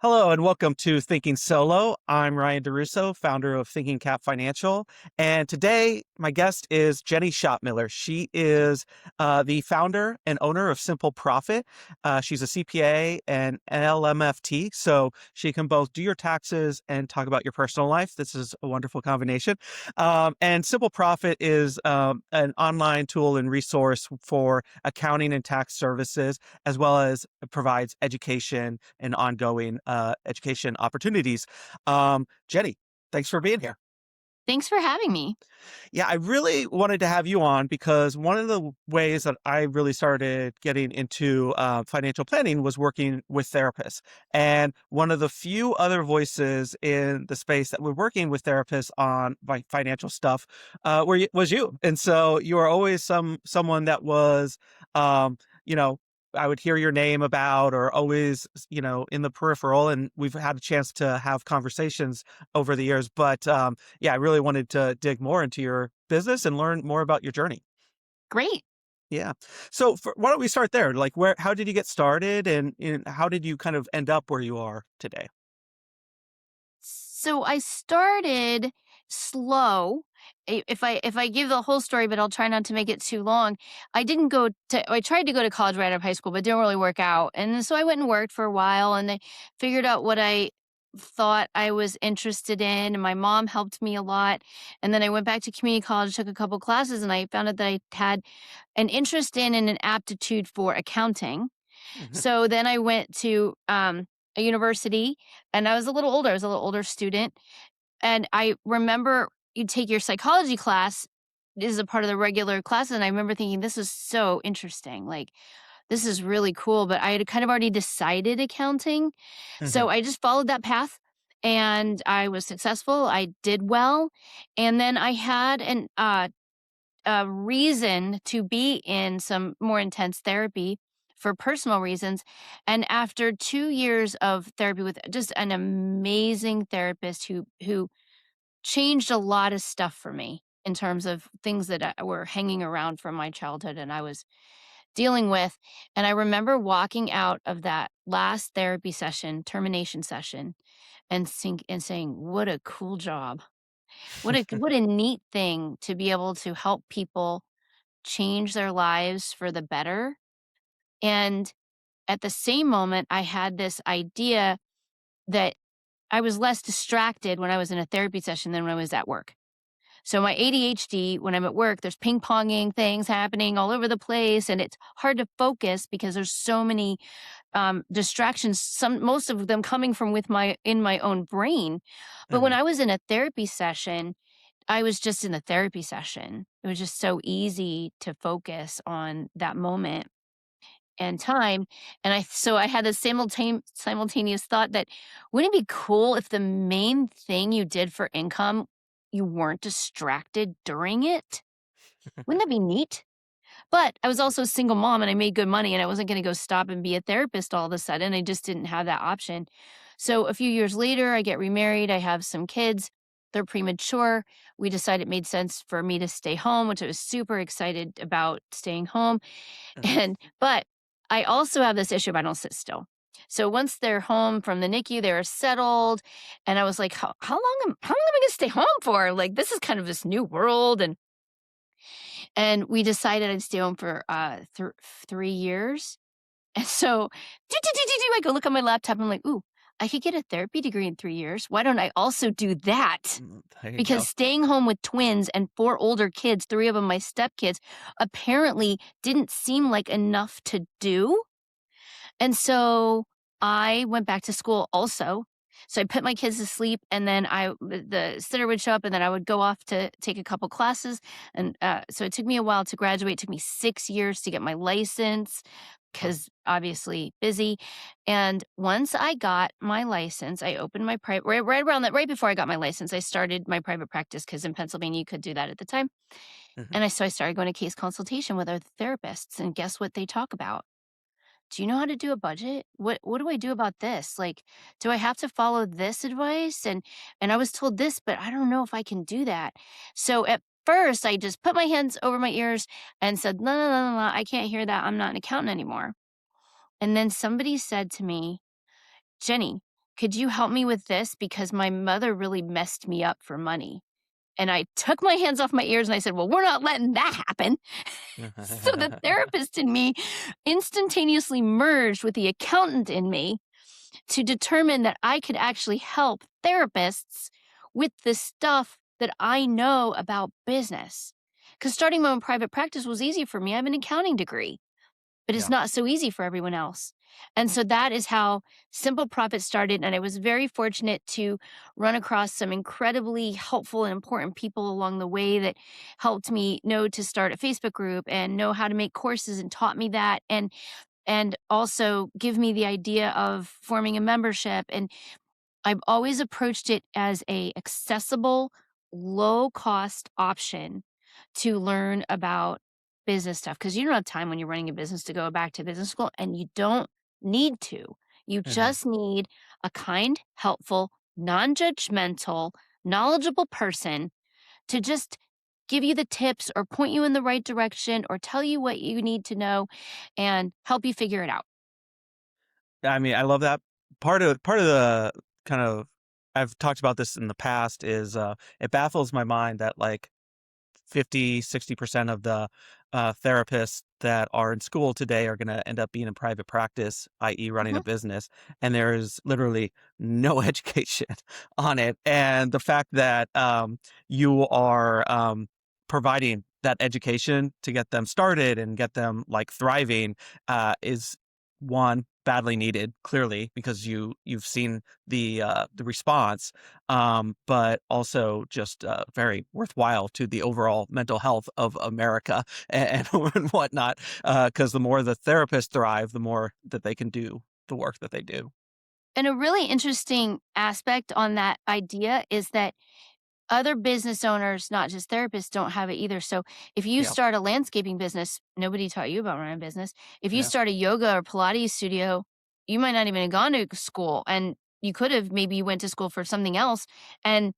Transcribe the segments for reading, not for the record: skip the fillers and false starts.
Hello and welcome to Thinking Solo. I'm Ryan DeRusso, founder of Thinking Cap Financial. And today, my guest is Jennie Schottmiller. She is the founder and owner of Simple Profit. She's a CPA and LMFT, so she can both do your taxes and talk about your personal life. This is a wonderful combination. And Simple Profit is an online tool and resource for accounting and tax services, as well as provides education and ongoing education opportunities. Jennie, thanks for being here. Thanks for having me. Yeah, I really wanted to have you on because one of the ways that I really started getting into financial planning was working with therapists. And one of the few other voices in the space that were working with therapists on financial stuff was you. And so you are always someone that was, you know, I would hear your name about or always, in the peripheral. And we've had a chance to have conversations over the years. But yeah, I really wanted to dig more into your business and learn more about your journey. Great. Yeah. So why don't we start there? Like how did you get started and how did you kind of end up where you are today? So I started slow. If I give the whole story, but I'll try not to make it too long. I tried to go to college right out of high school, but it didn't really work out. And so I went and worked for a while and I figured out what I thought I was interested in. And my mom helped me a lot. And then I went back to community college, took a couple classes, and I found out that I had an interest in and an aptitude for accounting. Mhm. So then I went to a university and I was a little older. I was a little older student. And I remember you take your psychology class. This is a part of the regular classes. And I remember thinking, this is so interesting. Like, this is really cool. But I had kind of already decided accounting. Mhm. So I just followed that path and I was successful. I did well. And then I had a reason to be in some more intense therapy for personal reasons. And after 2 years of therapy with just an amazing therapist who changed a lot of stuff for me in terms of things that were hanging around from my childhood and I was dealing with. And I remember walking out of that last therapy session, termination session, and saying, "What a cool job! What a neat thing to be able to help people change their lives for the better." And at the same moment, I had this idea that I was less distracted when I was in a therapy session than when I was at work. So my ADHD, when I'm at work, there's ping ponging things happening all over the place, and it's hard to focus because there's so many distractions. Most of them coming from in my own brain. But when Mhm. I was in a therapy session, I was just in the therapy session. It was just so easy to focus on that moment and time. And I had this simultaneous thought that wouldn't it be cool if the main thing you did for income, you weren't distracted during it? Wouldn't that be neat? But I was also a single mom and I made good money and I wasn't going to go stop and be a therapist all of a sudden. I just didn't have that option. So a few years later, I get remarried. I have some kids. They're premature. We decided it made sense for me to stay home, which I was super excited about staying home. Mhm. But I also have this issue of I don't sit still. So once they're home from the NICU, they're settled, and I was like, how long am I going to stay home for? Like this is kind of this new world, and we decided I'd stay home for 3 years. And so, I go look on my laptop. I'm like, ooh, I could get a therapy degree in 3 years. Why don't I also do that? There you Because go. staying home with twins and four older kids, three of them my stepkids, apparently didn't seem like enough to do. And so I went back to school also. So I put my kids to sleep and then the sitter would show up and then I would go off to take a couple classes. And so it took me a while to graduate. It took me 6 years to get my license Wow. because obviously busy. And once I got my license, I opened my private right around that right before I got my license. I started my private practice because in Pennsylvania you could do that at the time. Mhm. And I started going to case consultation with other therapists. And guess what they talk about? Do you know how to do a budget? What do I do about this? Like, do I have to follow this advice? And I was told this, but I don't know if I can do that. So at first I just put my hands over my ears and said, no, no, no, no, no, I can't hear that. I'm not an accountant anymore. And then somebody said to me, Jennie, could you help me with this? Because my mother really messed me up for money. And I took my hands off my ears and I said, well, we're not letting that happen. So the therapist in me instantaneously merged with the accountant in me to determine that I could actually help therapists with the stuff that I know about business. Because starting my own private practice was easy for me. I have an accounting degree, but it's Yeah. not so easy for everyone else. And so that is how Simple Profit started. And I was very fortunate to run across some incredibly helpful and important people along the way that helped me know to start a Facebook group and know how to make courses and taught me that. And also give me the idea of forming a membership. And I've always approached it as a accessible, low cost option to learn about business stuff because you don't have time when you're running a business to go back to business school, and you don't need to. You Mhm. just need a kind, helpful, non-judgmental, knowledgeable person to just give you the tips or point you in the right direction or tell you what you need to know and help you figure it out. I mean, I love that. Part of the kind of I've talked about this in the past is, it baffles my mind that, like, 50-60% of the therapists that are in school today are going to end up being in private practice, i.e., running Mhm. a business. And there is literally no education on it. And the fact that you are providing that education to get them started and get them like thriving is one badly needed clearly because you've seen the response, but also just very worthwhile to the overall mental health of America and whatnot. Because the more the therapists thrive, the more that they can do the work that they do. And a really interesting aspect on that idea is that other business owners, not just therapists, don't have it either. So if you Yeah, start a landscaping business, nobody taught you about running a business. If you yeah, start a yoga or Pilates studio, you might not even have gone to school, and you could have, maybe you went to school for something else, and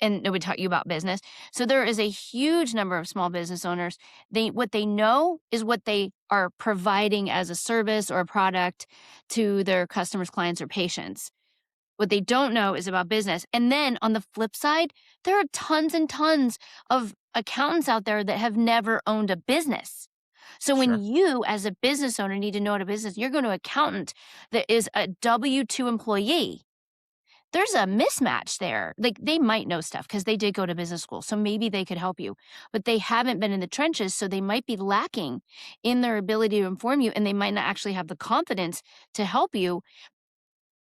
nobody taught you about business. So there is a huge number of small business owners. What they know is what they are providing as a service or a product to their customers, clients, or patients. What they don't know is about business. And then on the flip side, there are tons and tons of accountants out there that have never owned a business. So when sure. you, as a business owner, need to know about a business, you're going to an accountant that is a W-2 employee. There's a mismatch there. Like, they might know stuff because they did go to business school. So maybe they could help you, but they haven't been in the trenches. So they might be lacking in their ability to inform you, and they might not actually have the confidence to help you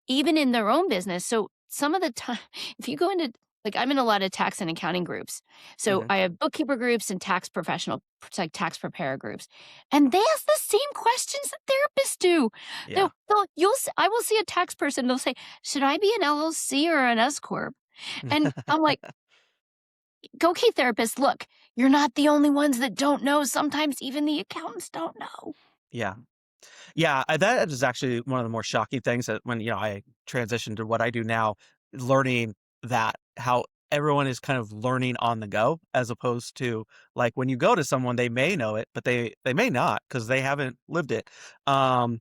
even in their own business. So some of the time, if you go into, like, I'm in a lot of tax and accounting groups. So Hmm. I have bookkeeper groups and tax professional, like tax preparer groups. And they ask the same questions that therapists do. Yeah. I will see a tax person, they'll say, should I be an LLC or an S Corp? And I'm like, okay, therapist, look, you're not the only ones that don't know. Sometimes even the accountants don't know. Yeah. Yeah, that is actually one of the more shocking things that when, I transitioned to what I do now, learning that how everyone is kind of learning on the go as opposed to like when you go to someone, they may know it, but they may not because they haven't lived it. Another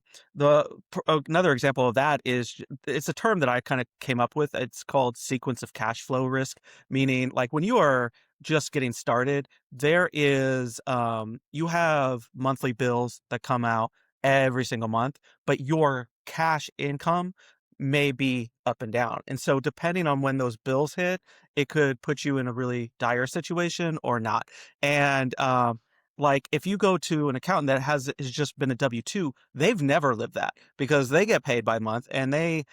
example of that is it's a term that I kind of came up with. It's called sequence of cash flow risk, meaning like when you are just getting started, you have monthly bills that come out every single month, but your cash income may be up and down. And so depending on when those bills hit, it could put you in a really dire situation or not. And like if you go to an accountant that has just been a W-2, they've never lived that because they get paid by month and they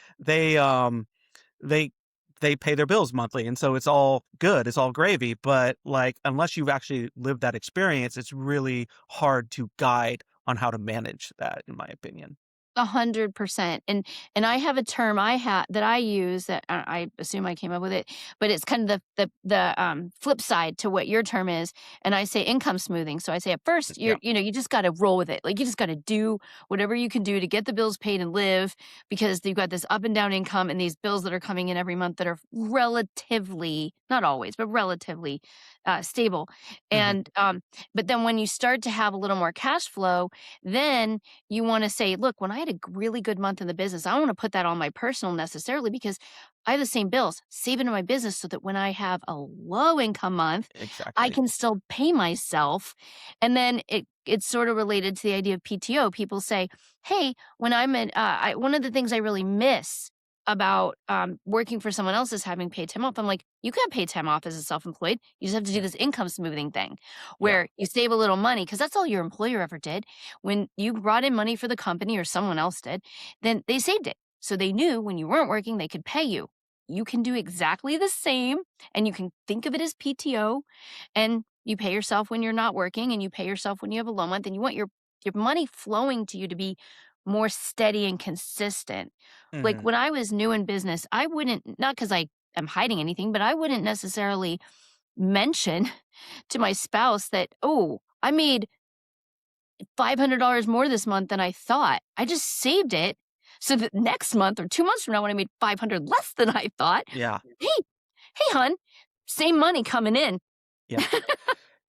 they pay their bills monthly, and so it's all good, it's all gravy, but, like, unless you've actually lived that experience, it's really hard to guide on how to manage that, in my opinion. 100%. And I have a term that I use that I assume I came up with it, but it's kind of the flip side to what your term is. And I say income smoothing. So I say at first Yeah. you just got to roll with it. Like, you just got to do whatever you can do to get the bills paid and live, because you've got this up and down income and these bills that are coming in every month that are relatively, not always, but relatively stable. Mhm. And but then when you start to have a little more cash flow, then you wanna say, "Look, when I had had a really good month in the business. I don't want to put that on my personal necessarily because I have the same bills. Save into my business so that when I have a low income month, I Exactly. can still pay myself. And then it's sort of related to the idea of PTO. People say, "Hey, when I'm in, one of the things I really miss about working for someone else is having paid time off." I'm like, you can have paid time off as a self-employed. You just have to do Yeah. this income smoothing thing Yeah. where you save a little money because that's all your employer ever did. When you brought in money for the company or someone else did, then they saved it. So they knew when you weren't working, they could pay you. You can do exactly the same and you can think of it as PTO and you pay yourself when you're not working and you pay yourself when you have a low month and you want your money flowing to you to be more steady and consistent. Like Hmm. when I was new in business, I wouldn't, not because I am hiding anything, but I wouldn't necessarily mention to my spouse that, oh, I made $500 more this month than I thought. I just saved it so that next month or 2 months from now when I made 500 less than I thought, Yeah. "Hey, hey, hon, same money coming in." Yeah.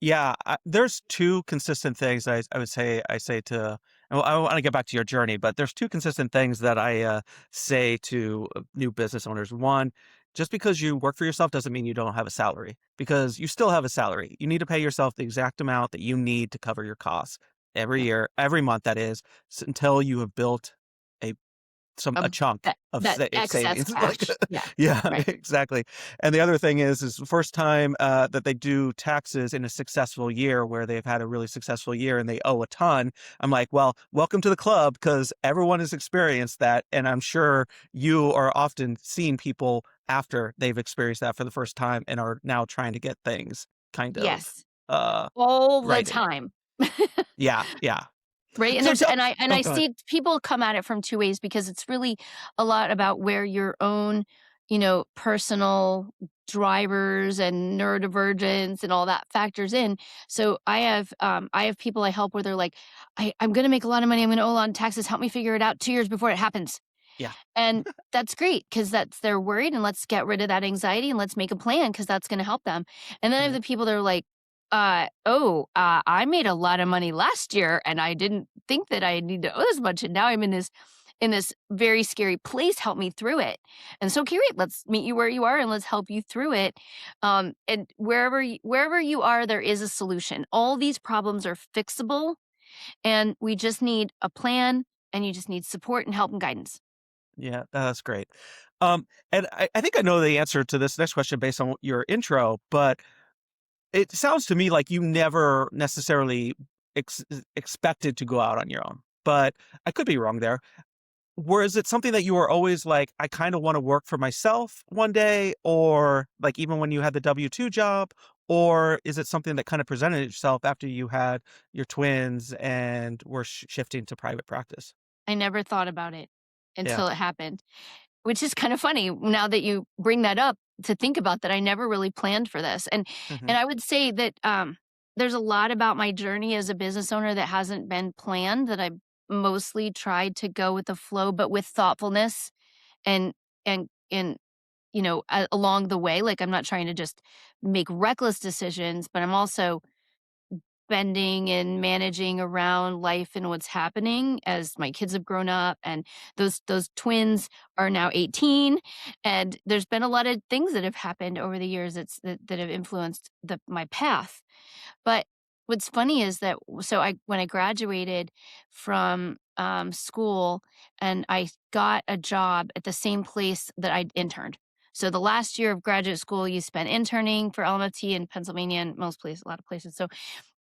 Yeah, there's 2 consistent things I would say I say to well, I wanna get back to your journey, but there's 2 consistent things that I, say to, new business owners. 1, just because you work for yourself doesn't mean you don't have a salary, because you still have a salary. You need to pay yourself the exact amount that you need to cover your costs every Yeah, year, every month that is, until you have built a a um, chunk of that excess savings, like cash. Yeah, yeah, right. exactly, and the other thing is the first time, that they do taxes in a successful year where they've had a really successful year and they owe a ton, I'm like, "Well, welcome to the club because everyone has experienced that, and I'm sure you are often seeing people after they've experienced that for the first time and are now trying to get things kind of, Yes, uh, all the righted." time. Yeah, yeah. Right, and So there's tell and Oh, I go ahead. see people come at it from 2 ways because it's really a lot about where your own, personal drivers and neurodivergence and all that factors in. So I have people I help where they're like, I'm gonna make a lot of money, I'm gonna owe a lot in taxes, help me figure it out 2 years before it happens." Yeah. And that's great because that's they're worried and let's get rid of that anxiety and let's make a plan because that's gonna help them. And then I have Mhm. the people that are like, I made a lot of money last year and I didn't think that I need to owe this much. And now I'm in this very scary place. Help me through it." And so, okay, great. Let's meet you where you are and let's help you through it. And wherever you are, there is a solution. All these problems are fixable, and we just need a plan, and you just need support and help and guidance. Yeah, that's great. And I think I know the answer to this next question based on your intro, but it sounds to me like you never necessarily expected to go out on your own. But I could be wrong there. Was it something that you were always like, I kind of want to work for myself one day, or like even when you had the W-2 job, or is it something that kind of presented itself after you had your twins and were shifting to private practice? I never thought about it Yeah. until it happened. Which is kind of funny now that you bring that up to think about that I never really planned for this. Hmm. And I would say that there's a lot about my journey as a business owner that hasn't been planned that I mostly tried to go with the flow but with thoughtfulness and and along the way. Like I'm not trying to just make reckless decisions, but I'm also bending and managing around life and what's happening as my kids have grown up and those twins are now 18, and there's been a lot of things that have happened over the years that have influenced my path. But what's funny is that so I when I graduated from school and I got a job at the same place that I interned. So the last year of graduate school you spent interning for LMFT in Pennsylvania and most places, a lot of places.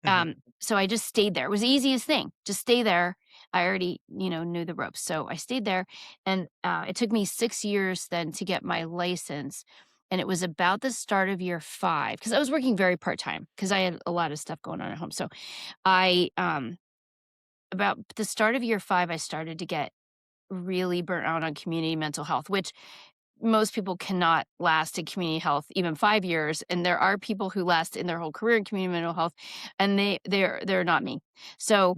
Hmm. So I just stayed there. It was the easiest thing. Just stay there. I already, knew the ropes. So I stayed there and it took me 6 years then to get my license. And it was about the start of year 5 because I was working very part-time because I had a lot of stuff going on at home. So I about the start of year 5 I started to get really burnt out on community mental health, which most people cannot last in community health even 5 years, and there are people who last in their whole career in community mental health, and they're not me. So,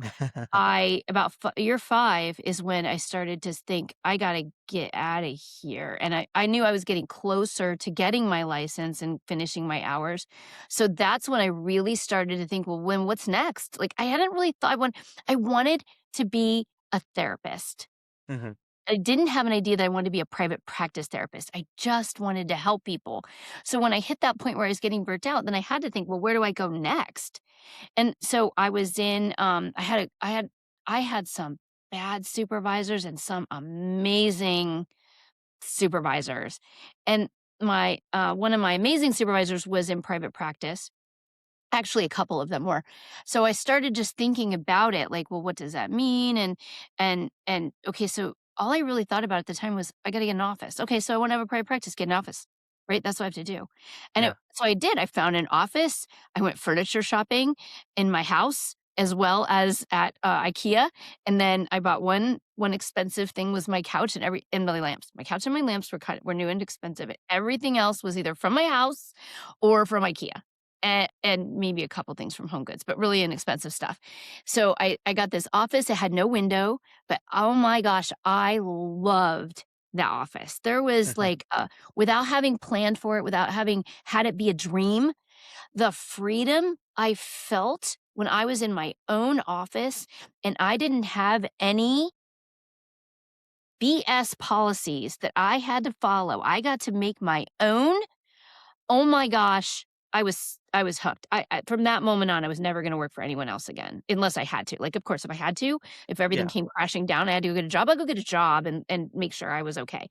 I about year 5 is when I started to think, "I gotta get out of here," and I knew I was getting closer to getting my license and finishing my hours. So that's when I really started to think, "Well, what's next?" Like, I hadn't really thought I wanted to be a therapist. Mhm. I didn't have an idea that I wanted to be a private practice therapist. I just wanted to help people. So when I hit that point where I was getting burnt out, then I had to think, well, where do I go next? And so I was in, I had some bad supervisors and some amazing supervisors. And one of my amazing supervisors was in private practice. Actually, a couple of them were. So I started just thinking about it, like, well, what does that mean? And okay, so all I really thought about at the time was I gotta get an office. Okay, so I want to have a private practice, get an office. Right? That's what I have to do. Yeah. So I did. I found an office. I went furniture shopping in my house as well as at IKEA. And then I bought one expensive thing was my couch and my lamps. My couch and my lamps were new and expensive. Everything else was either from my house or from IKEA and maybe a couple things from HomeGoods, but really inexpensive stuff. So I got this office. It had no window, but oh my gosh, I loved that office. There was Mhm. without having planned for it, without having had it be a dream, the freedom I felt when I was in my own office and I didn't have any BS policies that I had to follow. I got to make my own. Oh my gosh, I was hooked. I from that moment on, I was never gonna work for anyone else again, unless I had to. Like, of course, if I had to, if everything Yeah. came crashing down, I had to go get a job, I'd go get a job and make sure I was okay.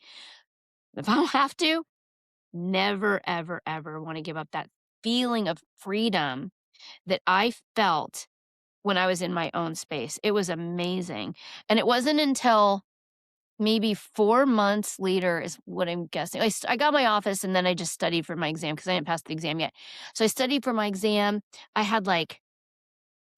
If I don't have to, never, ever, ever wanna give up that feeling of freedom that I felt when I was in my own space. It was amazing, and it wasn't until maybe 4 months later is what I'm guessing. I got my office and then I just studied for my exam because I hadn't passed the exam yet. So I studied for my exam. I had, like,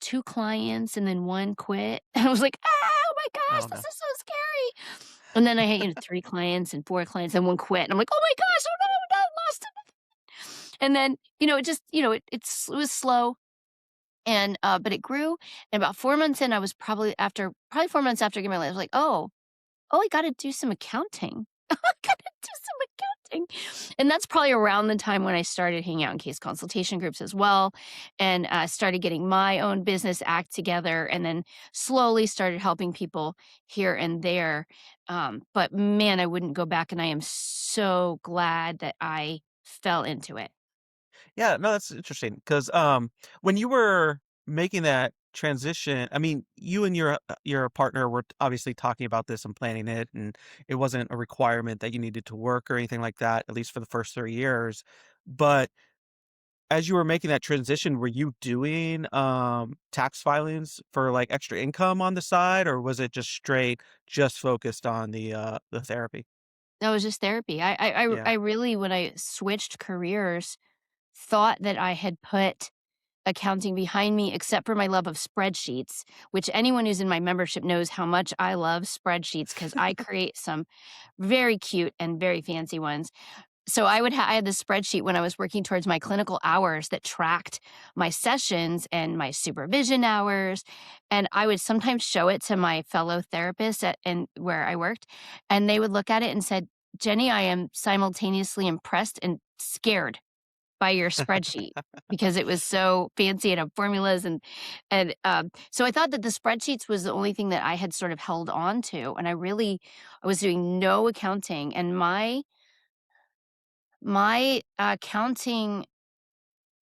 2 clients and then 1 quit. I was like, "Ah, oh my gosh, Oh, this no. is so scary." And then I had, 3 clients and 4 clients and 1 quit. And I'm like, "Oh my gosh, oh no, I lost it." And then, it just, it was slow and, but it grew. And about 4 months in, I was probably 4 months after getting my license, I was like, "Oh, I gotta do some accounting. I gotta do some accounting." And that's probably around the time when I started hanging out in case consultation groups as well, and, started getting my own business act together, and then slowly started helping people here and there. But man, I wouldn't go back, and I am so glad that I fell into it. Yeah, no, that's interesting because when you were making that transition, I mean, you and your partner were obviously talking about this and planning it, and it wasn't a requirement that you needed to work or anything like that, at least for the first 3 years. But as you were making that transition, were you doing, tax filings for, like, extra income on the side, or was it just focused on the therapy? That was just therapy. Yeah. I really, when I switched careers, thought that I had put accounting behind me except for my love of spreadsheets, which anyone who's in my membership knows how much I love spreadsheets because I create some very cute and very fancy ones. So I had this spreadsheet when I was working towards my clinical hours that tracked my sessions and my supervision hours, and I would sometimes show it to my fellow therapists at and where I worked, and they would look at it and said, "Jenny, I am simultaneously impressed and scared by your spreadsheet because it was so fancy and had formulas and so I thought that the spreadsheets was the only thing that I had sort of held on to, and I was doing no accounting, and my accounting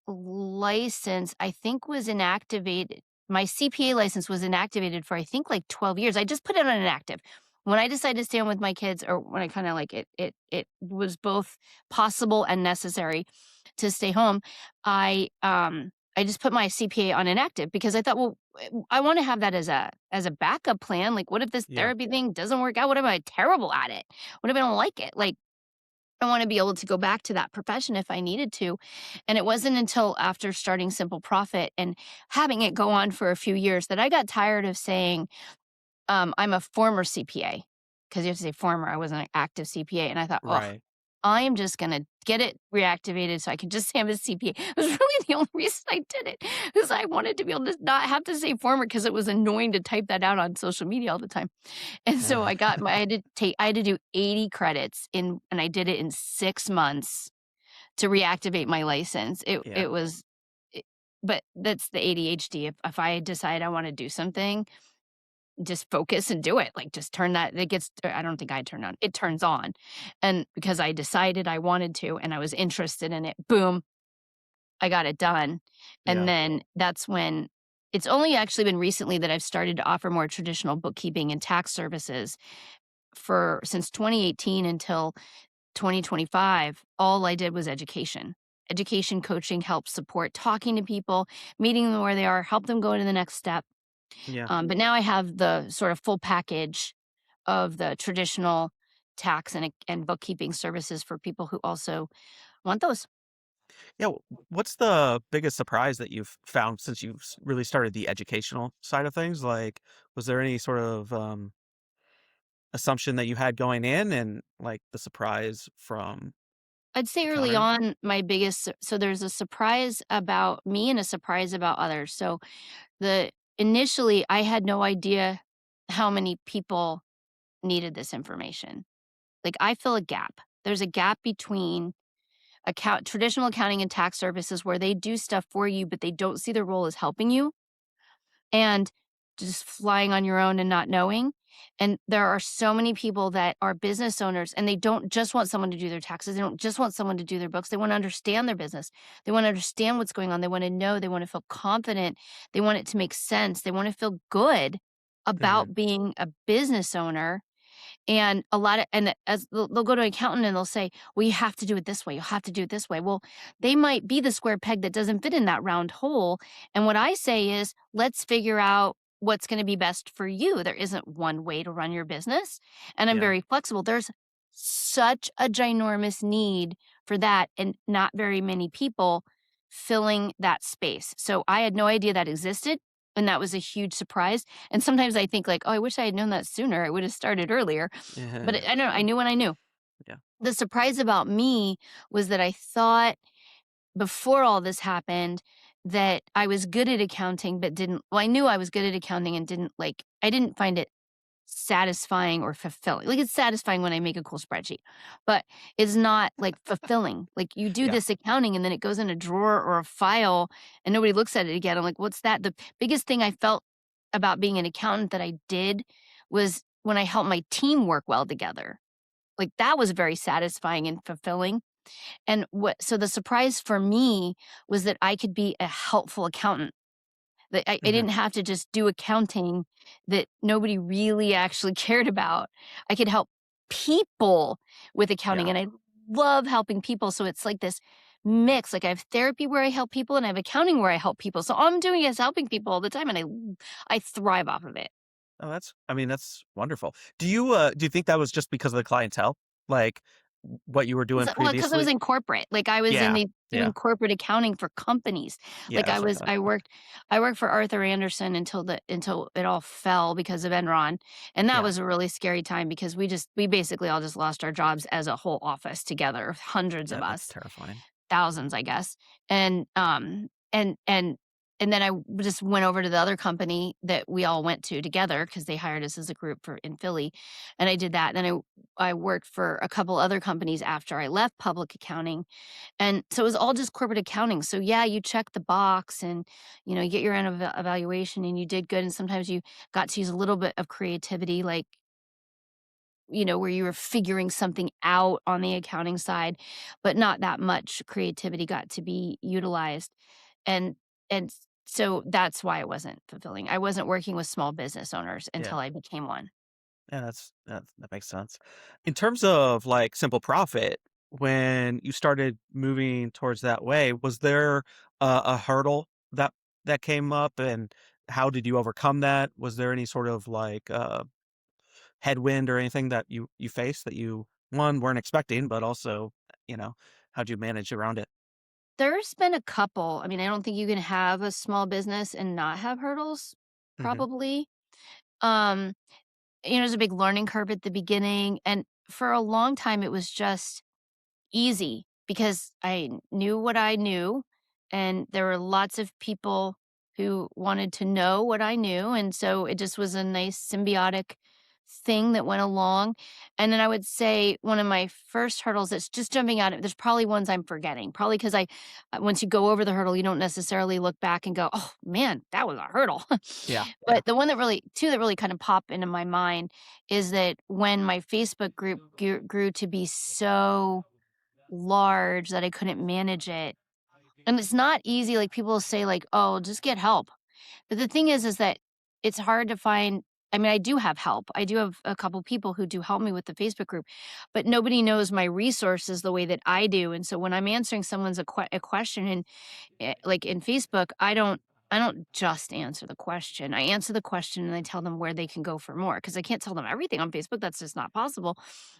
license, I think, was inactivated. My CPA license was inactivated for, I think, like 12 years. I just put it on inactive. When I decided to stay home with my kids, or when I kind of like it was both possible and necessary to stay home. I just put my CPA on inactive because I thought, well, I want to have that as a backup plan. Like, what if this Yeah. therapy thing doesn't work out? What if I'm terrible at it? What if I don't like it? Like, I wanna be able to go back to that profession if I needed to, and it wasn't until after starting Simple Profit and having it go on for a few years that I got tired of saying, "I'm a former CPA," because you have to say former, I wasn't an active CPA, and I thought, "Ugh, Right. I am just gonna get it reactivated so I can just say I'm a CPA." It was really the only reason I did it, because I wanted to be able to not have to say former because it was annoying to type that out on social media all the time. And so I had to do 80 credits and I did it in 6 months to reactivate my license. Yeah. It was it but that's the ADHD. If I decide I wanna do something, just focus and do it. Like, just turn that it gets I don't think I turned on, it turns on. And because I decided I wanted to and I was interested in it, boom, I got it done. And Yeah. then that's when it's only actually been recently that I've started to offer more traditional bookkeeping and tax services. For since 2018 until 2025, all I did was education. Education, coaching, help, support, talking to people, meeting them where they are, help them go to the next step. Yeah. But now I have the sort of full package of the traditional tax and bookkeeping services for people who also want those. Yeah. What's the biggest surprise that you've found since you've really started the educational side of things? Like, was there any sort of assumption that you had going in and like the surprise from I'd say early encountering? on, my biggest so there's a surprise about me and a surprise about others. So the initially, I had no idea how many people needed this information. Like, I fill a gap. There's a gap between traditional accounting and tax services where they do stuff for you, but they don't see their role as helping you, and just flying on your own and not knowing. And there are so many people that are business owners and they don't just want someone to do their taxes. They don't just want someone to do their books. They want to understand their business. They want to understand what's going on. They want to know. They want to feel confident. They want it to make sense. They want to feel good Hmm. about being a business owner. And a lot of and as they'll go to an accountant and they'll say, "Well, you have to do it this way. You'll have to do it this way." Well, they might be the square peg that doesn't fit in that round hole. And what I say is, let's figure out what's going to be best for you. There isn't one way to run your business, and I'm Yeah. very flexible. There's such a ginormous need for that and not very many people filling that space. So I had no idea that existed, and that was a huge surprise. And sometimes I think like, "Oh, I wish I had known that sooner. I would have started earlier." But Yeah. I don't know, I knew when I knew. Yeah. The surprise about me was that I thought before all this happened that I was good at accounting, but didn't well, I knew I was good at accounting and I didn't find it satisfying or fulfilling. Like, it's satisfying when I make a cool spreadsheet, but it's not, like, fulfilling. Like, you do Yeah. this accounting and then it goes in a drawer or a file and nobody looks at it again. I'm like, "What's that?" The biggest thing I felt about being an accountant that I did was when I helped my team work well together. Like, that was very satisfying and fulfilling. And what so the surprise for me was that I could be a helpful accountant. That I Hmm. didn't have to just do accounting that nobody really actually cared about. I could help people with accounting, Yeah. and I love helping people, so it's like this mix. Like, I have therapy where I help people, and I have accounting where I help people, so all I'm doing is helping people all the time, and I thrive off of it. Oh, I mean, that's wonderful. Do you think that was just because of the clientele? Like what you were doing Well, because I was previously? in corporate, like, I was in Yeah. the doing Yeah. corporate accounting for companies. Yeah, Like, that's what I thought. I worked for Arthur Andersen until it all fell because of Enron, and that Yeah. was a really scary time because we basically all just lost our jobs as a whole office together, hundreds of Yeah, that's us. terrifying. Thousands, I guess. And then I just went over to the other company that we all went to together because they hired us as a group for in Philly, and I did that. And then I worked for a couple other companies after I left public accounting, and so it was all just corporate accounting. So yeah, you check the box and, you get your own evaluation and you did good, and sometimes you got to use a little bit of creativity, like, where you were figuring something out on the accounting side, but not that much creativity got to be utilized. And so that's why it wasn't fulfilling. I wasn't working with small business owners Yeah. until I became one. Yeah, that makes sense. In terms of like simple profit, when you started moving towards that way, was there a hurdle that came up, and how did you overcome that? Was there any sort of like headwind or anything that you faced that you one weren't expecting, but also, you know, how'd you manage around it? There's been a couple. I mean, I don't think you can have a small business and not have hurdles, Hmm. probably. Um, there's a big learning curve at the beginning. And for a long time, it was just easy because I knew what I knew, and there were lots of people who wanted to know what I knew, and so it just was a nice symbiotic thing that went along. And then I would say one of my first hurdles that's just jumping out of there's probably ones I'm forgetting. Probably because once you go over the hurdle, you don't necessarily look back and go, "Oh man, that was a hurdle." Yeah. Yeah. But the one that really, two that really kind of pop into my mind is that when my Facebook group grew to be so large that I couldn't manage it. And it's not easy. Like people say, like, "Oh, just get help." But the thing is that it's hard to find. I mean, I do have help. I do have a couple people who do help me with the Facebook group, but nobody knows my resources the way that I do. And so when I'm answering someone's a question in like in Facebook, I don't just answer the question. I answer the question and I tell them where they can go for more because I can't tell them everything on Facebook. That's just not possible.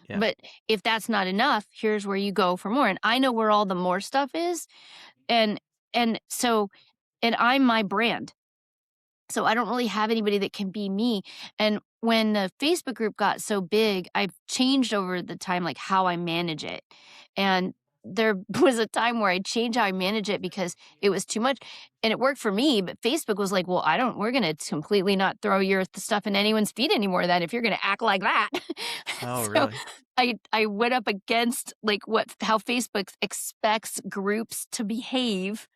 Yeah. But if that's not enough, here's where you go for more. And I know where all the more stuff is. And and so and I'm my brand. So I don't really have anybody that can be me. And when the Facebook group got so big, I've changed over the time, like how I manage it. And there was a time where I changed how I manage it because it was too much and it worked for me. But Facebook was like, well, we're going to completely not throw your stuff in anyone's feed anymore then if you're going to act like that. Oh, So really? I went up against like how Facebook expects groups to behave,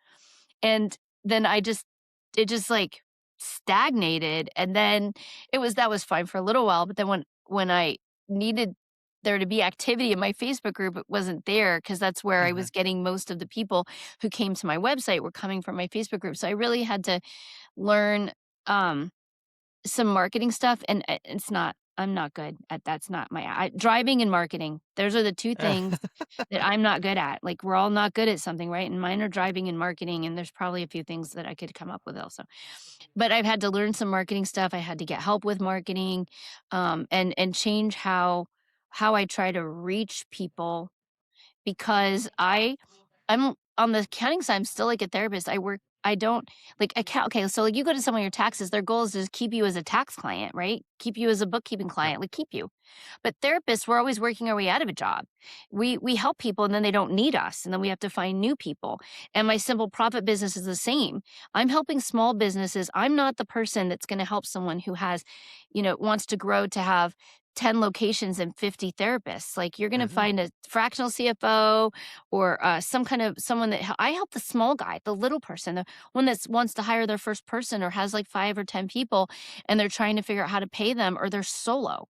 and then it just, like, stagnated, and then that was fine for a little while, but then when I needed there to be activity in my Facebook group, it wasn't there because that's where I Hmm. was getting most of the people who came to my website were coming from my Facebook group, so I really had to learn, um some marketing stuff, and it's not I'm not good at that's not my driving and marketing, those are the 2 things that I'm not good at. Like, we're all not good at something, right? And mine are driving and marketing, and there's probably a few things that I could come up with also. But I've had to learn some marketing stuff, I had to get help with marketing, and change how I try to reach people because I'm on the accounting side, I'm still like a therapist. I don't like account okay, so like you go to someone your taxes, their goal is to just keep you as a tax client, right? Keep you as a bookkeeping Yeah. client, like keep you. But therapists, we're always working our way out of a job. We help people and then they don't need us and then we have to find new people. And my simple profit business is the same. I'm helping small businesses. I'm not the person that's going to help someone who has, wants to grow to have 10 locations and 50 therapists. Like you're going to Hmm. find a fractional CFO or some kind of someone I help the small guy, the little person, the one that wants to hire their first person or has like 5 or 10 people and they're trying to figure out how to pay them or they're solo.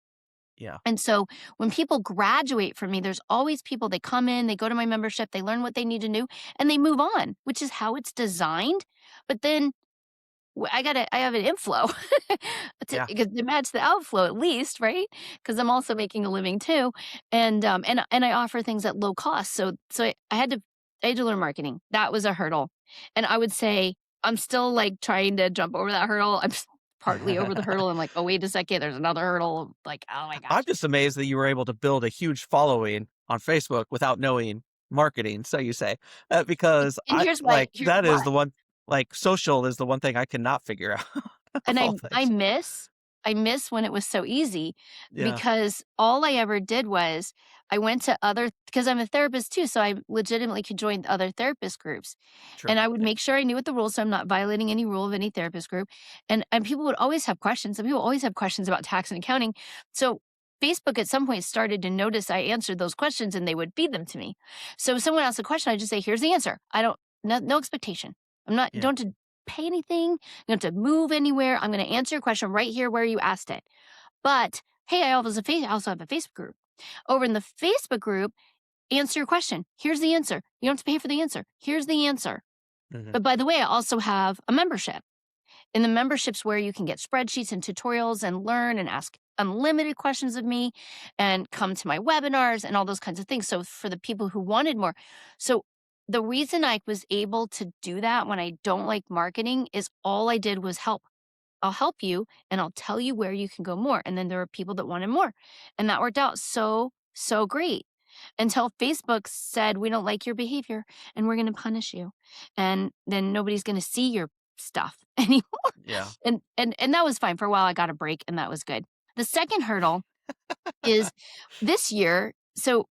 Yeah. And so when people graduate from me, there's always people, they come in, they go to my membership, they learn what they need to do, and they move on, which is how it's designed. But then I have an inflow Yeah. to match the outflow at least, right? Because I'm also making a living too, and I offer things at low cost. I had to learn marketing. That was a hurdle, and I would say I'm still like trying to jump over that hurdle. Partly over the hurdle. I'm like, oh wait a second, there's another hurdle. Like, oh my I'm gosh. just amazed that you were able to build a huge following on Facebook without knowing marketing, so you say, because And here's that is why. the one social is the one thing I cannot figure out of And all I things. miss when it was so easy Yeah. because all I ever did was I went to other because I'm a therapist too, so I legitimately could join other therapist groups. Sure. And I would Yeah. make sure I knew what the rules so I'm not violating any rule of any therapist group. And people would always have questions. Some people always have questions about tax and accounting. So Facebook at some point started to notice I answered those questions and they would feed them to me. So if someone asked a question, I just say, here's the answer. I don't no expectation. I'm not Yeah. don't have to pay anything. You don't have to move anywhere. I'm going to answer your question right here where you asked it. But hey, I also have a Facebook group. Over in the Facebook group, answer your question. Here's the answer. You don't have to pay for the answer. Here's the answer. Mhm. But by the way, I also have a membership. In the memberships where you can get spreadsheets and tutorials and learn and ask unlimited questions of me and come to my webinars and all those kinds of things. So for the people who wanted more. So the reason I was able to do that when I don't like marketing is all I did was help. I'll help you and I'll tell you where you can go more. And then there are people that wanted more. And that worked out so great until Facebook said, we don't like your behavior and we're going to punish you. And then nobody's going to see your stuff anymore. Yeah. And that was fine. For a while, I got a break and that was good. The second hurdle is this year. So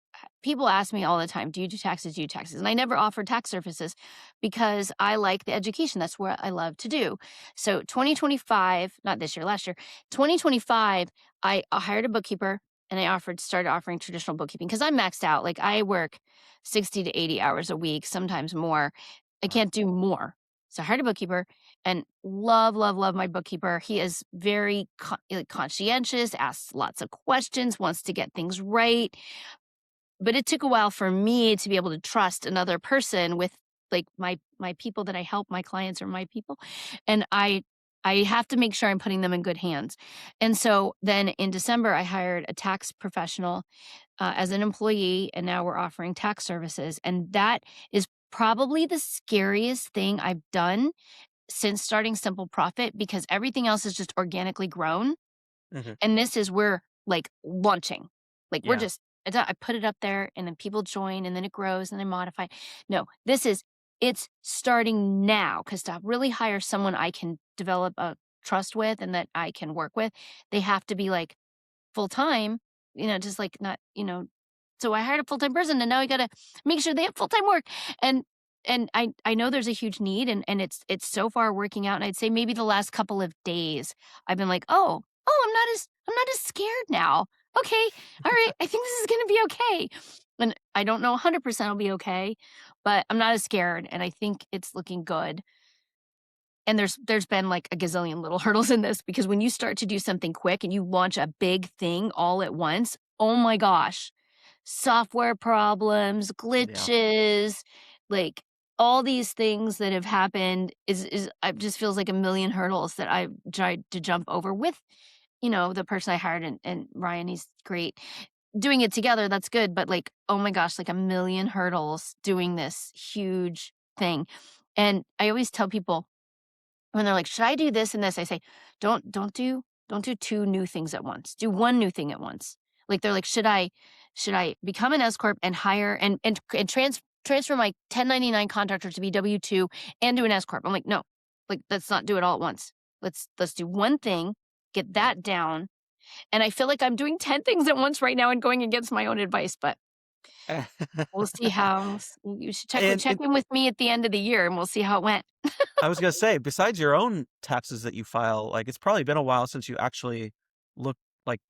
people ask me all the time, "Do you do taxes? Do you do taxes?" And I never offer tax services because I like the education. That's what I love to do. So 2025, not this year, last year, 2025, I hired a bookkeeper and I started offering traditional bookkeeping because I'm maxed out. Like I work 60 to 80 hours a week, sometimes more. I Wow. can't do more. So I hired a bookkeeper and love, love, love my bookkeeper. He is very like conscientious, asks lots of questions, wants to get things right. But it took a while for me to be able to trust another person with like my people that I help, my clients are my people. And I have to make sure I'm putting them in good hands. And so then in December, I hired a tax professional as an employee, and now we're offering tax services. And that is probably the scariest thing I've done since starting Simple Profit because everything else is just organically grown. Hmm. And this is we're, like, launching. Like, we're Yeah. just I put it up there, and then people join, and then it grows, and then modify. No, this is it's starting now. Because to really hire someone I can develop a trust with and that I can work with, they have to be, like, full-time, just, like, not so I hired a full-time person, and now I gotta make sure they have full-time work, and I know there's a huge need, and it's so far working out, and I'd say maybe the last couple of days, I've been like, "Oh, I'm not as scared now. Okay, alright, I think this is gonna be okay." And I don't know 100% it'll be okay, but I'm not as scared, and I think it's looking good. And there's been, like, a gazillion little hurdles in this because when you start to do something quick and you launch a big thing all at once, oh my gosh, software problems, Yeah. glitches, like, all these things that have happened is it just feels like a million hurdles that I've tried to jump over with, the person I hired and Ryan, he's great. Doing it together, that's good, but, like, oh my gosh, like, a million hurdles doing this huge thing. And I always tell people when they're like, "Should I do this and this?" I say, "Don't do 2 new things at once. Do 1 new thing at once." Like, they're like, "Should I become an S corp and hire and transfer my 1099 contractor to be W-2 and do an S corp?" I'm like, "No. Like, let's not do it all at once. Let's do 1 thing, get Yeah. that down." And I feel like I'm doing 10 things at once right now and going against my own advice, but we'll see how you should check And in with me at the end of the year, and we'll see how it went. I was gonna say, besides your own taxes that you file, like, it's probably been a while since you actually looked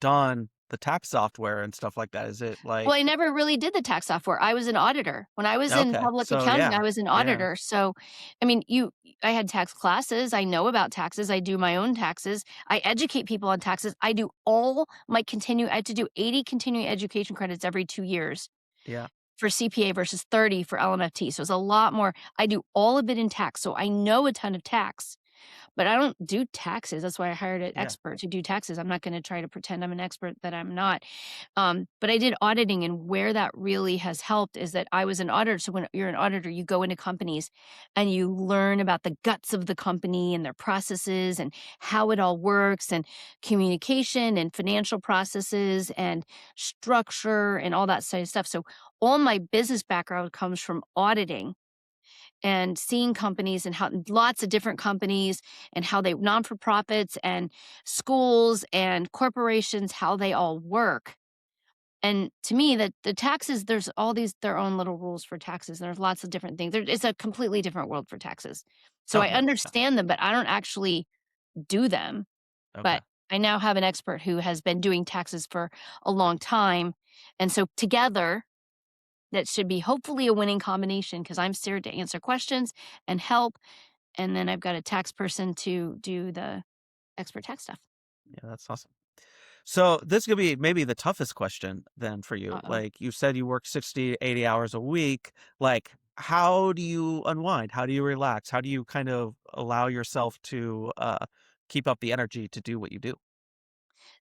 done the tax software and stuff like that. Is it Well, I like never really did the tax software. I was an auditor. When I was in okay, public so accounting, yeah. I was an Yeah. auditor. So, I mean, I had tax classes. I know about taxes. I do my own taxes. I educate people on taxes. I had to do 80 continuing education credits every 2 years Yeah. for CPA versus 30 for LMFT. So it's a lot more. I do all of it in tax. So I know a ton of tax. But I don't do taxes. That's why I hired an Yeah. expert to do taxes. I'm not gonna try to pretend I'm an expert that I'm not. But I did auditing, and where that really has helped is that I was an auditor. So when you're an auditor, you go into companies and you learn about the guts of the company and their processes and how it all works and communication and financial processes and structure and all that sort of stuff. So all my business background comes from auditing and seeing companies and how lots of different companies and how they non for profits and schools and corporations, how they all work. And to me, that the taxes, there's all these their own little rules for taxes. There's lots of different things. It's a completely different world for taxes. So I Okay. Yeah. understand them, but I don't actually do them. Okay. But I now have an expert who has been doing taxes for a long time. And so together, that should be hopefully a winning combination because I'm here to answer questions and help, and then I've got a tax person to do the expert tax stuff. Yeah, that's awesome. So this could be maybe the toughest question then for you. Uh-oh. Like you said you work 60 to 80 hours a week. Like how do you unwind? How do you relax? How do you kind of allow yourself to keep up the energy to do what you do?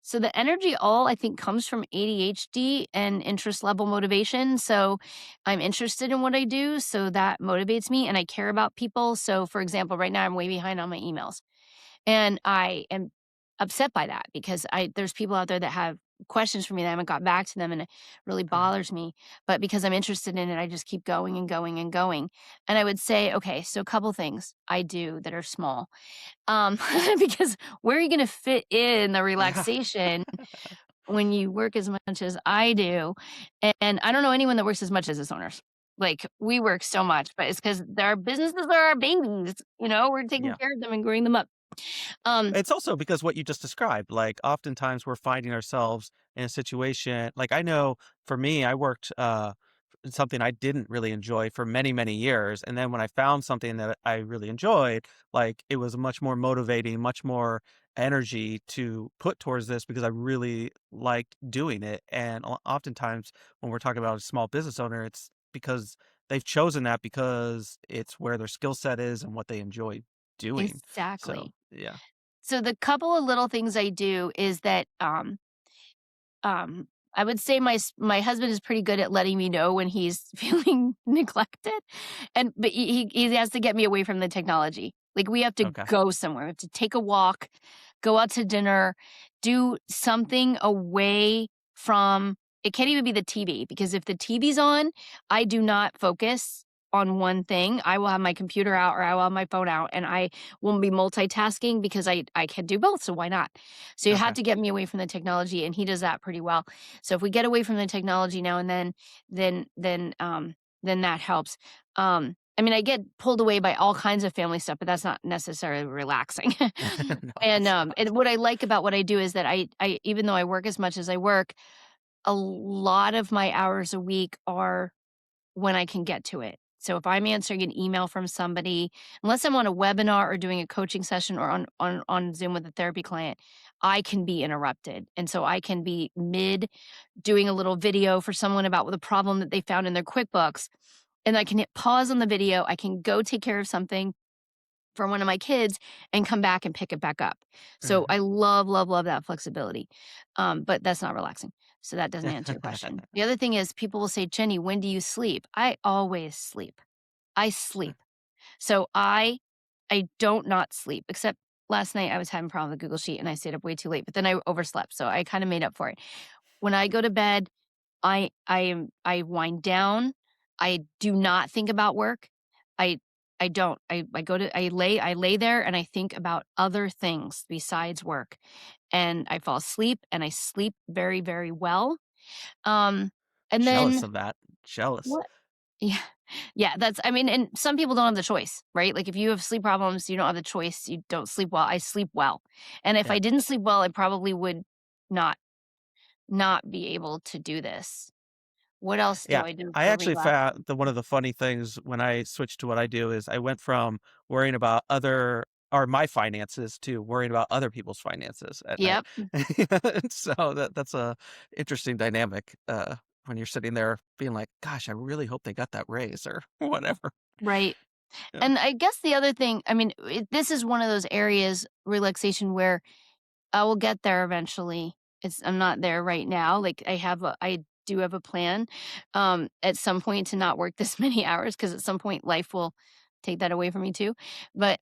So the energy all I think comes from ADHD and interest level motivation. So I'm interested in what I do, so that motivates me and I care about people. So for example, right now I'm way behind on my emails. And I am upset by that because there's people out there that have questions for me that I haven't got back to them and it really Mhm. bothers me. But because I'm interested in it, I just keep going and going and going. And I would say, okay, so a couple things I do that are small. Um, because where are you gonna fit in the Yeah. relaxation when you work as much as I do, and I don't know anyone that works as much as business owners. Like, we work so much, but it's because our businesses are our babies, we're taking Yeah. care of them and growing them up. Um, It's also because what you just described, like, oftentimes we're finding ourselves in a situation like, I know for me, I worked, in something I didn't really enjoy for many, many years, and then when I found something that I really enjoyed, like, it was much more motivating, much more energy to put towards this because I really liked doing it, and oftentimes when we're talking about a small business owner, it's because they've chosen that because it's where their skill set is and what they enjoy doing. So, exactly. yeah. So the couple of little things I do is that, I would say my husband is pretty good at letting me know when he's feeling neglected, but he has to get me away from the technology. Like, we have to Okay. go somewhere. We have to take a walk, go out to dinner, do something away from it can't even be the TV, because if the TV's on, I do not focus on one thing. I will have my computer out or I will have my phone out, and I won't be multitasking because I can do both, so why not? So you have Okay. to get me away from the technology, and he does that pretty well. So if we get away from the technology now and then then then that helps. I mean, I get pulled away by all kinds of family stuff, but that's not necessarily relaxing. No, And it's not. what I like about what I do is that I even though I work as much as I work, a lot of my hours a week are when I can get to it. So if I'm answering an email from somebody, unless I'm on a webinar or doing a coaching session or on Zoom with a therapy client, I can be interrupted. And so I can be mid doing a little video for someone about the problem that they found in their QuickBooks. And I can hit pause on the video. I can go take care of something for one of my kids and come back and pick it back up. So Mhm. I love, love, love that flexibility. But that's not relaxing. So that doesn't answer your question. The other thing is people will say, Jenny, when do you sleep? I always sleep. I sleep. So I don't not sleep, except last night I was having a problem with Google Sheet and I stayed up way too late, but then I overslept. So I kind of made up for it. When I go to bed, I wind down. I do not think about work. I I don't. I go to I lay there and I think about other things besides work. And I fall asleep and I sleep very, very well. Um and Jealous then of that. Jealous. what yeah. Yeah, that's I mean, and some people don't have the choice, right? Like, if you have sleep problems, you don't have the choice. You don't sleep well. I sleep well. And if Yeah. I didn't sleep well, I probably would not not be able to do this. What else do Yeah. I do I for actually relax? found that one of the funny things when I switched to what I do is I went from worrying about other or my finances to worrying about other people's finances at night. Yep, So that's a interesting dynamic, when you're sitting there being like, "Gosh, I really hope they got that raise," or whatever. right. Yeah. And I guess the other thing, I mean, this is one of those areas, relaxation, where I will get there eventually. I'm not there right now. Like, I do have a plan, at some point to not work this many hours, because at some point life will take that away from me too. But,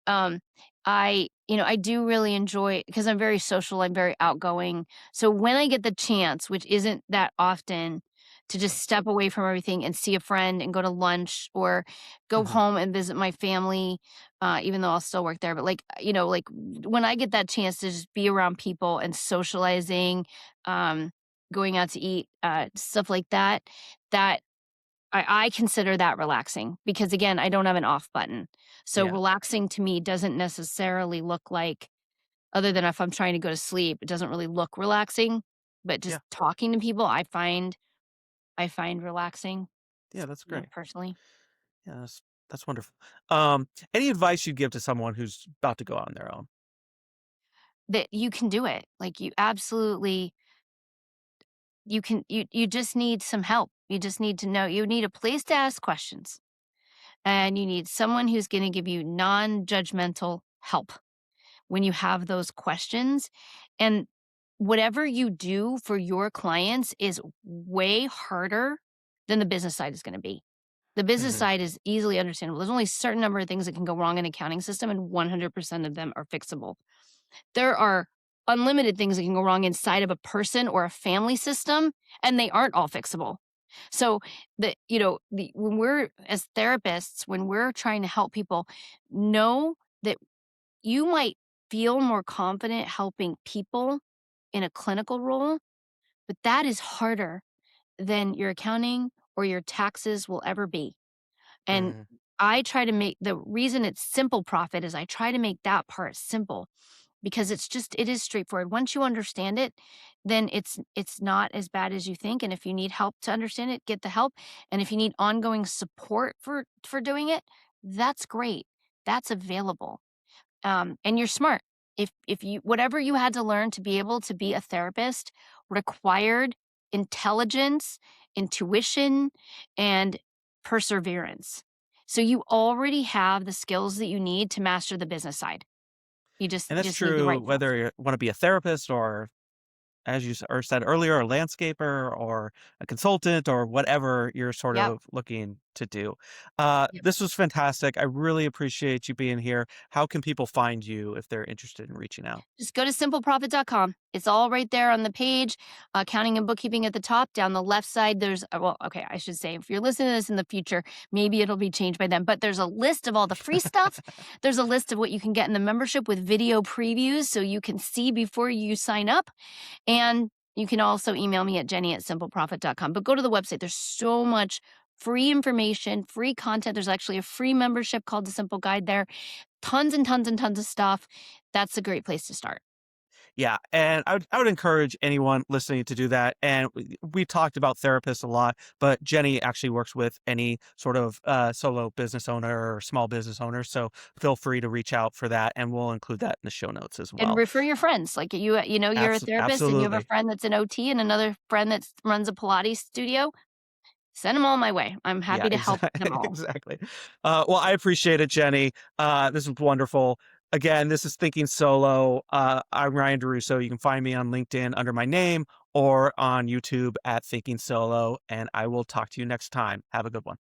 I do really enjoy, because I'm very social, I'm very outgoing. So when I get the chance, which isn't that often, to just step away from everything and see a friend and go to lunch or go Mhm. home and visit my family, even though I'll still work there. But, like, when I get that chance to just be around people and socializing, um, going out to eat, stuff like that, that I consider that relaxing, because again, I don't have an off button. So Yeah. relaxing to me doesn't necessarily look like, other than if I'm trying to go to sleep, it doesn't really look relaxing. But just Yeah. talking to people, I find relaxing, Yeah, that's great. personally. Yeah, that's wonderful. Any advice you'd give to someone who's about to go on their own? That you can do it. Like, you absolutely you just need some help. You just need to know, you need a place to ask questions, and you need someone who's going to give you non-judgmental help when you have those questions. And whatever you do for your clients is way harder than the business side is going to be. The business Mhm. side is easily understandable. There's only a certain number of things that can go wrong in an accounting system, and 100% of them are fixable. There are unlimited things that can go wrong inside of a person or a family system, and they aren't all fixable. So, when we're as therapists, when we're trying to help people, know that you might feel more confident helping people in a clinical role, but that is harder than your accounting or your taxes will ever be. And Mm. I try to make the reason it's simple profit is I try to make that part simple because it is straightforward. Once you understand it, then it's not as bad as you think. And if you need help to understand it, get the help. And if you need ongoing support for doing it, that's great. That's available. And you're smart. If you whatever you had to learn to be able to be a therapist required intelligence, intuition, and perseverance. So you already have the skills that you need to master the business side. And that's Just need the true right tools. whether you want to be a therapist or, as you or said earlier, a landscaper or a consultant or whatever you're sort Yep. of looking to do. Yep. This was fantastic. I really appreciate you being here. How can people find you if they're interested in reaching out? Just go to simpleprofit.com. It's all right there on the page. Accounting and bookkeeping at the top. Down the left side, there's, well, okay, I should say, if you're listening to this in the future, maybe it'll be changed by then. But there's a list of all the free stuff. There's a list of what you can get in the membership with video previews so you can see before you sign up. And you can also email me at jenny@simpleprofit.com. But go to the website. There's so much free information, free content. There's actually a free membership called The Simple Guide there. Tons and tons and tons of stuff. That's a great place to start. Yeah, and I would encourage anyone listening to do that. And we talked about therapists a lot, but Jenny actually works with any sort of solo business owner or small business owner. So feel free to reach out for that, and we'll include that in the show notes as And well. refer your friends. Like you know, you're a therapist and you have a Absolutely. friend that's an OT and another friend that runs a Pilates studio. Send them all my way. I'm Yeah, happy to help them all. exactly. Well, I appreciate it, Jenny. This was wonderful. Again, this is Thinking Solo. I'm Ryan DeRusso. You can find me on LinkedIn under my name or on YouTube at Thinking Solo, and I will talk to you next time. Have a good one.